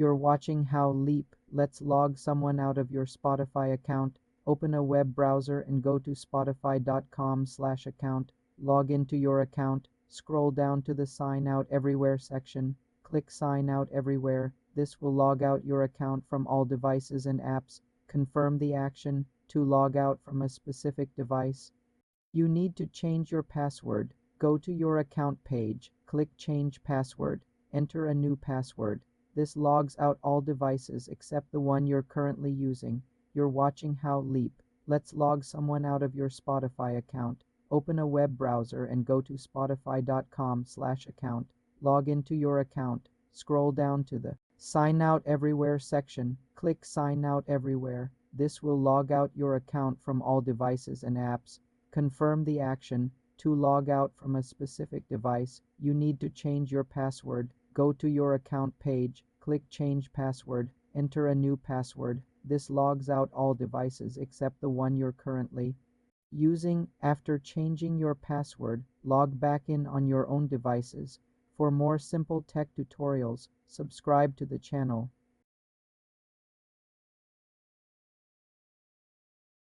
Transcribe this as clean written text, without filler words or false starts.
You're watching How Leap. Let's log someone out of your Spotify account. Open a web browser and go to spotify.com/account. Log into your account. Scroll down to the Sign Out Everywhere section. Click Sign Out Everywhere. This will log out your account from all devices and apps. Confirm the action to log out from a specific device. You need to change your password. Go to your account page. Click Change Password. Enter a new password. This logs out all devices except the one you're currently using. You're watching How Leap. Let's log someone out of your Spotify account. Open a web browser and go to spotify.com/account. Log into your account. Scroll down to the Sign Out Everywhere section. Click Sign Out Everywhere. This will log out your account from all devices and apps. Confirm the action. To log out from a specific device, you need to change your password. Go to your account page. Click Change Password. Enter a new password. This logs out all devices except the one you're currently using. After changing your password, log back in on your own devices. For more simple tech tutorials, subscribe to the channel.